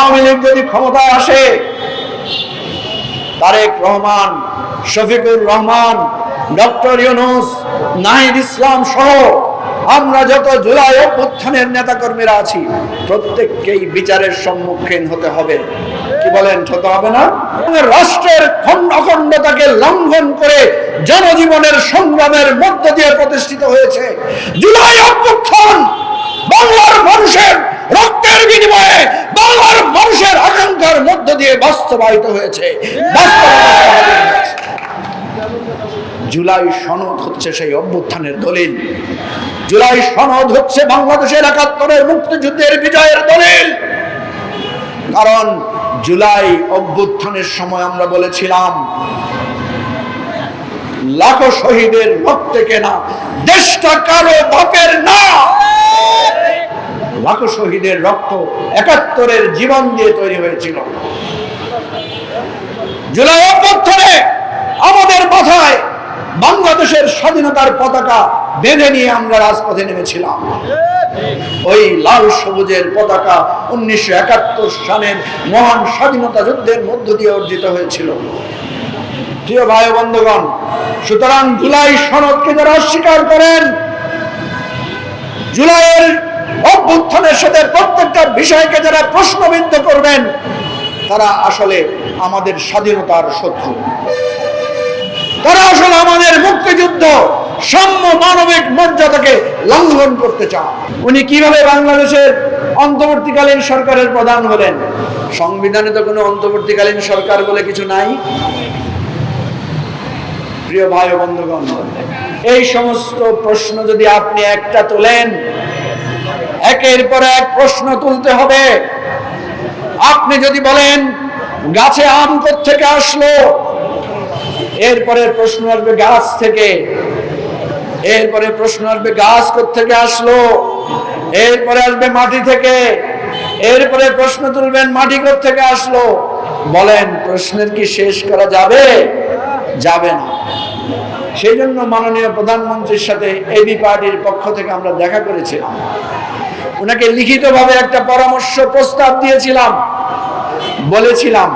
আওয়ামী লীগ যদি ক্ষমতায় আসে, তারেক রহমান, শফিকুর রহমান, ডক্টর ইউনূস, নাহিদ ইসলাম সহ আমরা যত জুলাই অভ্যুত্থানের নেতাকর্মীরা আছি প্রত্যেককেই বিচারের সম্মুখীন হতে হবে। কি বলেন, হতে হবে না? রাষ্ট্রের অখণ্ডতাকে লঙ্ঘন করে জনজীবনের সংগ্রামের মধ্য দিয়ে প্রতিষ্ঠিত হয়েছে জুলাই অভ্যুত্থান। বাংলার মানুষের রক্তের বিনিময়ে, বাংলার মানুষের আকাঙ্ক্ষার মধ্য দিয়ে বাস্তবায়িত হয়েছে। জুলাই সনদ হচ্ছে সেই অভ্যুত্থানের দলিল। জুলাই সনদ হচ্ছে বাংলাদেশের ৭১-এর মুক্তিযুদ্ধের বিজয়ের দলিল। কারণ জুলাই অভ্যুত্থানের সময় আমরা বলেছিলাম লাখো শহীদের রক্তে কেনা দেশটা কারো বাপের না। লাখো শহীদের রক্ত ৭১-এর জীবন দিয়ে তৈরি হয়েছিল। জুলাই অভ্যুত্থানে আমাদের মাথায় বাংলাদেশের স্বাধীনতার পতাকা বেঁধে নিয়ে আমরা রাজপথে নেমেছিলাম। ওই লাল সবুজের পতাকা ১৯৭১ সালের মহান স্বাধীনতা যুদ্ধের মধ্য দিয়ে অর্জিত হয়েছিল। প্রিয় ভাই ও বন্ধুগণ, সুতরাং জুলাই সনদকে যারা অস্বীকার করেন, জুলাইয়ের অভ্যুত্থানের সাথে প্রত্যেকটা বিষয়কে যারা প্রশ্নবিদ্ধ করবেন, তারা আসলে আমাদের স্বাধীনতার শত্রু। তারা আসলে আমাদের মুক্তিযুদ্ধ, সাম্য মানবিক মর্যাদাকে লঙ্ঘন করতে চান। উনি কিভাবে বাংলাদেশের অন্তর্বর্তীকালীন সরকারের প্রধান হলেন? সংবিধানে তো কোনো অন্তর্বর্তীকালীন সরকার বলে কিছু নাই। প্রিয় ভাই ও বন্ধুগণ, এই সমস্ত প্রশ্ন যদি আপনি একটা তোলেন, একের পর এক প্রশ্ন তুলতে হবে। আপনি যদি বলেন গাছে আম কোত্থেকে আসলো, এরপরে প্রশ্ন আসবে গাছ থেকে, এরপরে প্রশ্ন আসবে গাছ কোত্থেকে আসলো, এরপরে আসবে মাটি থেকে, এরপরে প্রশ্ন তুলবেন মাটি কোত্থেকে আসলো। বলেন প্রশ্নের কি শেষ করা যাবে? যাবে না। সেই জন্য মাননীয় প্রধানমন্ত্রীর সাথে এবি পার্টির পক্ষ থেকে আমরা দেখা করেছিলাম। ওনাকে লিখিতভাবে একটা পরামর্শ প্রস্তাব দিয়েছিলাম। বলেছিলাম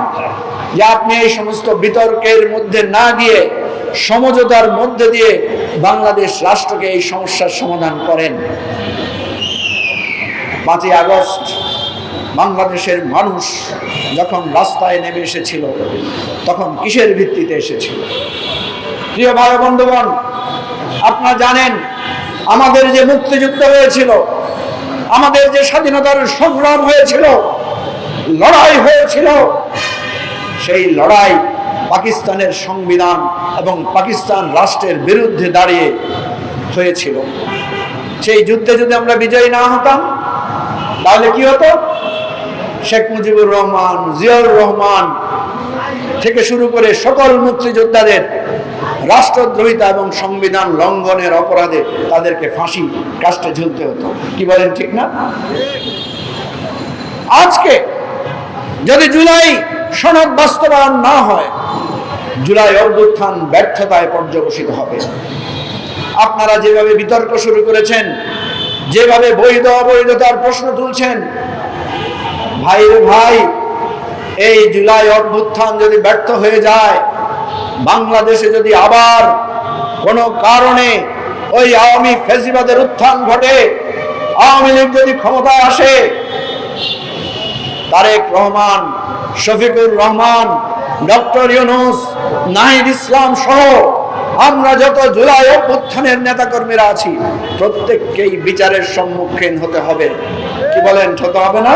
যে আপনি এই সমস্ত বিতর্কের মধ্যে না গিয়ে সমঝোতার মধ্যে দিয়ে বাংলাদেশ রাষ্ট্রকে এই সমস্যার সমাধান করেন। ৫ই আগস্ট বাংলাদেশের মানুষ যখন রাস্তায় নেমে এসেছিল, তখন কিসের ভিত্তিতে এসেছিল? প্রিয় ভাই বন্ধুগণ, আপনারা জানেন আমাদের যে মুক্তিযুদ্ধ হয়েছিল, আমাদের যে স্বাধীনতার সংগ্রাম হয়েছিল, লড়াই হয়েছিল, সেই লড়াই পাকিস্তানের সংবিধান এবং পাকিস্তান রাষ্ট্রের বিরুদ্ধে দাঁড়িয়ে হয়েছিল। সেই যুদ্ধে যদি আমরা বিজয়ী না হতাম, তাহলে কি হতো? শেখ মুজিবুর রহমান, জিয়াউর রহমান থেকে শুরু করে সকল মুক্তিযোদ্ধাদের রাষ্ট্রদ্রোহিতা এবং সংবিধান লঙ্ঘনের অপরাধে তাদেরকে ফাঁসি কাস্টে ঝুলতে হতো। কি বলেন, ঠিক না? আজকে যদি জুলাই সনদ বাস্তবায়ন না হয়, জুলাই অভ্যুত্থান ব্যর্থতায় পর্যবসিত হবে। আপনারা যেভাবে বিতর্ক শুরু করেছেন, যেভাবে বৈধ অবৈধতার প্রশ্ন তুলছেন, ভাই রে ভাই, এই জুলাই অভ্যুত্থান যদি ব্যর্থ হয়ে যায়, বাংলাদেশে যদি আবার কোনো কারণে ওই আওয়ামী ফ্যাসিবাদের উত্থান ঘটে, আওয়ামী লীগ যদি ক্ষমতায় আসে, তারেক রহমান, শফিকুর রহমান, ডক্টর ইউনূস, নাহিদ ইসলাম সহ আমরা যত জুলাই অভ্যুত্থানের নেতাকর্মীরা আছি প্রত্যেককেই বিচারের সম্মুখীন হতে হবে। কি বলেন, হতে হবে না?